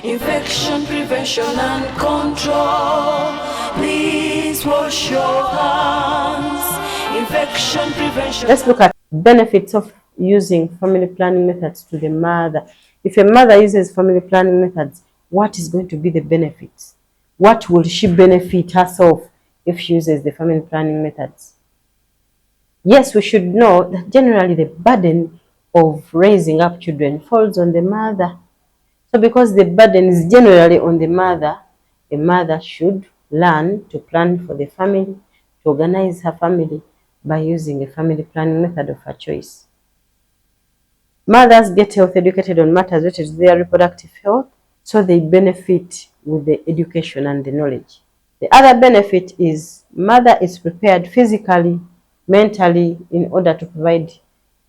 infection prevention and control. Please wash your hands. Infection prevention. Let's look at benefits of using family planning methods to the mother. If a mother uses family planning methods, what is going to be the benefits? What will she benefit herself if she uses the family planning methods? Yes, we should know that generally the burden of raising up children falls on the mother. So because the burden is generally on the mother should learn to plan for the family, to organize her family by using a family planning method of her choice. Mothers get health educated on matters related to their reproductive health, so they benefit with the education and the knowledge. The other benefit is mother is prepared physically, mentally, in order to provide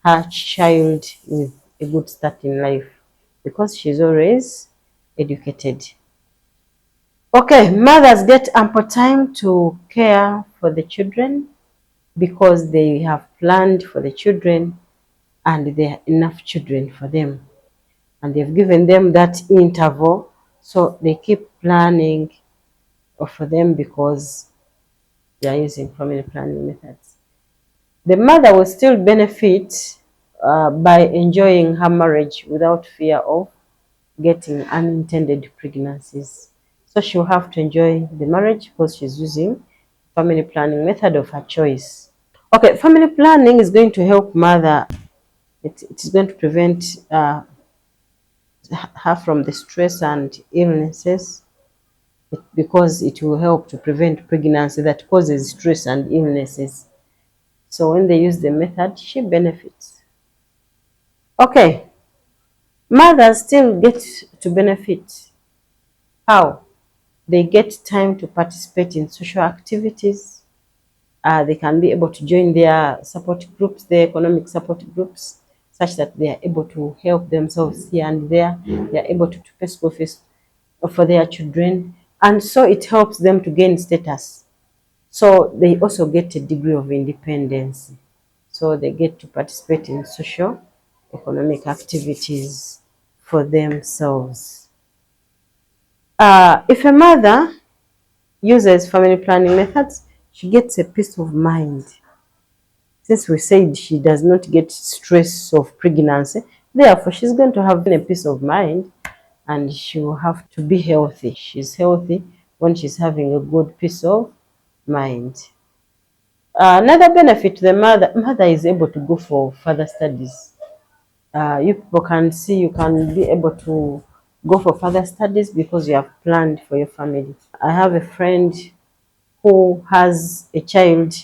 her child with a good start in life because she's always educated. Okay, mothers get ample time to care for the children because they have planned for the children and there are enough children for them. And they've given them that interval, so they keep planning for them because they are using family planning methods. The mother will still benefit by enjoying her marriage without fear of getting unintended pregnancies. So she'll have to enjoy the marriage because she's using family planning method of her choice. Okay, family planning is going to help mother. It is going to prevent her from the stress and illnesses because it will help to prevent pregnancy that causes stress and illnesses. So when they use the method, she benefits. Okay, mothers still get to benefit. How? They get time to participate in social activities. They can be able to join their support groups, their economic support groups, such that they are able to help themselves here and there. They are able to pay school fees for their children. And so it helps them to gain status. So they also get a degree of independence. So they get to participate in social economic activities for themselves. If a mother uses family planning methods, she gets a peace of mind. Since we said she does not get stress of pregnancy, therefore she's going to have a peace of mind and she will have to be healthy. She's healthy when she's having a good peace of mind. Another benefit to the mother is able to go for further studies. You people can see you can be able to go for further studies because you have planned for your family. I have a friend who has a child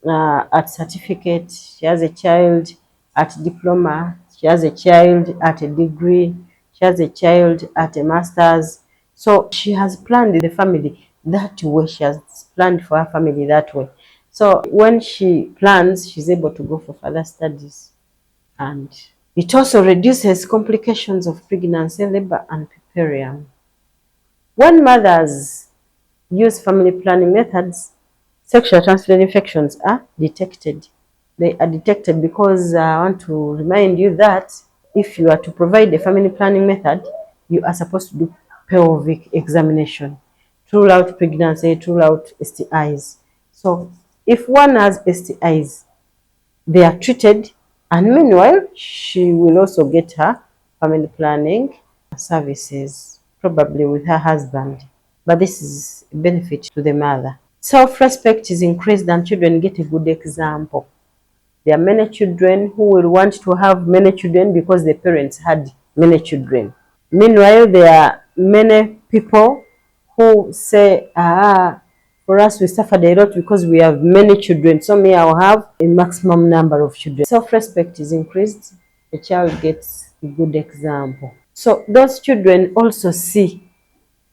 at certificate, she has a child at diploma, she has a child at a degree, she has a child at a master's. So she has planned the family that way, she has planned for her family that way. So when she plans, she's able to go for further studies. And it also reduces complications of pregnancy, labor, and puerperium. When mothers use family planning methods, sexually transmitted infections are detected. They are detected because I want to remind you that if you are to provide a family planning method, you are supposed to do pelvic examination to rule out pregnancy, to rule out STIs. So if one has STIs, they are treated, and meanwhile, she will also get her family planning services, probably with her husband. But this is a benefit to the mother. Self-respect is increased and children get a good example. There are many children who will want to have many children because their parents had many children. Meanwhile, there are many people who say, for us we suffered a lot because we have many children, so me I'll have a maximum number of children. Self-respect is increased, the child gets a good example. So those children also see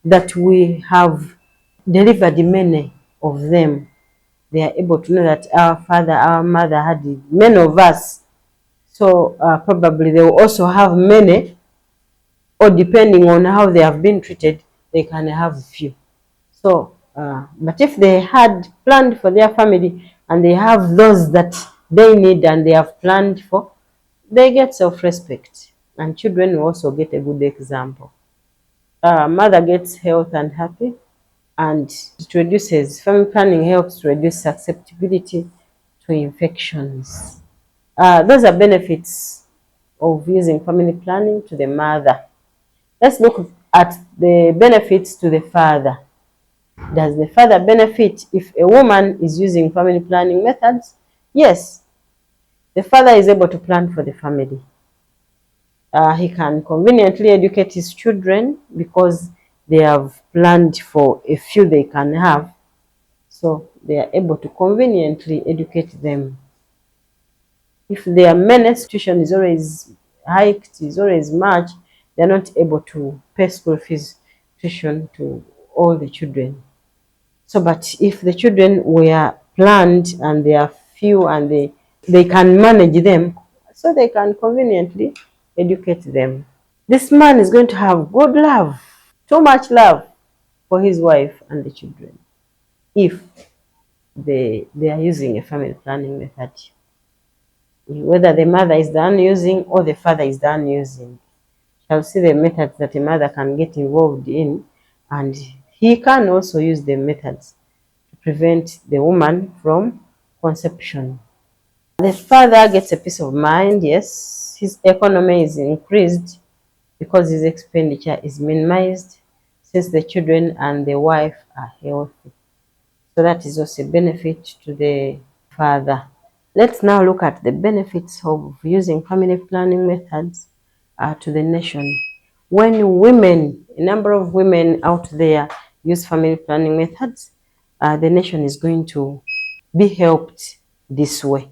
that we have delivered many of them. They are able to know that our father, our mother had many of us. So probably they will also have many, or depending on how they have been treated, they can have few. So, but if they had planned for their family and they have those that they need and they have planned for, they get self-respect. And children will also get a good example. Mother gets health and happy, and it reduces, family planning helps to reduce susceptibility to infections. Those are benefits of using family planning to the mother. Let's look at the benefits to the father. Does the father benefit if a woman is using family planning methods? Yes, the father is able to plan for the family. He can conveniently educate his children because they have planned for a few they can have. So they are able to conveniently educate them. If their main tuition is always hiked, is always much, they're not able to pay school fees tuition to all the children. So, but if the children were planned and they are few and they can manage them, so they can conveniently educate them. This man is going to have good love, too much love for his wife and the children if they are using a family planning method. Whether the mother is done using or the father is done using, shall see the methods that a mother can get involved in, and he can also use the methods to prevent the woman from conception. The father gets a peace of mind, yes, his economy is increased because his expenditure is minimized since the children and the wife are healthy. So that is also a benefit to the father. Let's now look at the benefits of using family planning methods to the nation. When women, a number of women out there use family planning methods, the nation is going to be helped this way.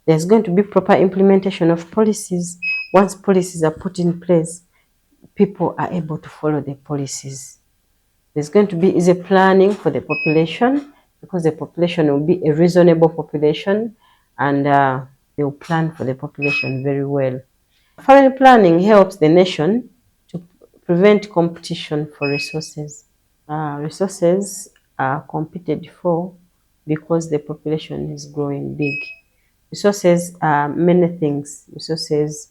There's going to be proper implementation of policies. Once policies are put in place, people are able to follow the policies. There's going to be easy planning for the population because the population will be a reasonable population, and they will plan for the population very well. Family planning helps the nation to prevent competition for resources. Resources are competed for because the population is growing big. Resources are many things. Resources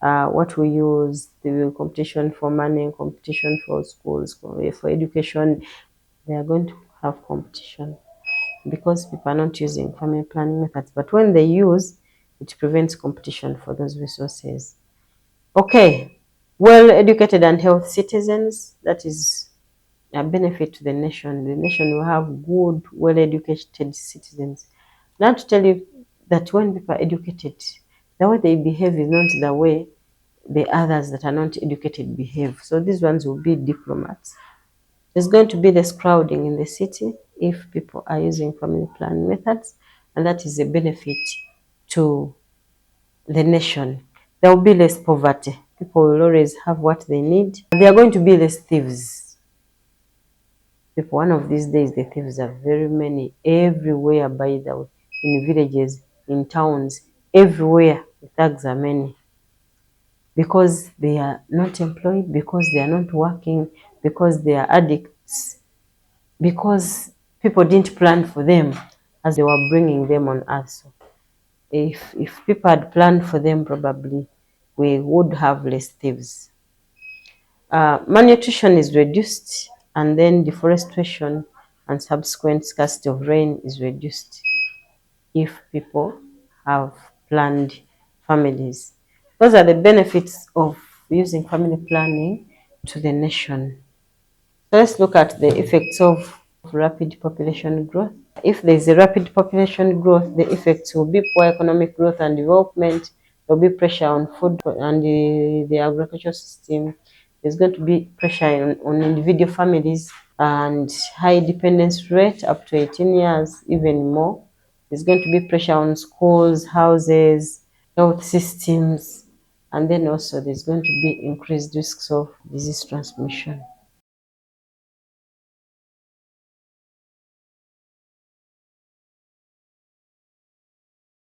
are what we use, the competition for money, competition for schools, for education. They are going to have competition because people are not using family planning methods. But when they use, it prevents competition for those resources. Okay, well-educated and healthy citizens, that is a benefit to the nation. The nation will have good, well-educated citizens. Now to tell you that when people are educated, the way they behave is not the way the others that are not educated behave. So these ones will be diplomats. There's going to be less crowding in the city if people are using family planning methods, and that is a benefit to the nation. There will be less poverty. People will always have what they need. There are going to be less thieves. People, one of these days, the thieves are very many everywhere, by the way, in villages, in towns, everywhere. The thugs are many because they are not employed, because they are not working, because they are addicts, because people didn't plan for them as they were bringing them on earth. So if people had planned for them, probably we would have less thieves. Malnutrition is reduced, and then deforestation and subsequent scarcity of rain is reduced if people have planned families. Those are the benefits of using family planning to the nation. So let's look at the effects of rapid population growth. If there is a rapid population growth, the effects will be poor economic growth and development. There will be pressure on food and the agricultural system. There's going to be pressure on individual families and high dependence rate up to 18 years, even more. There's going to be pressure on schools, houses, health systems, and then also there's going to be increased risks of disease transmission.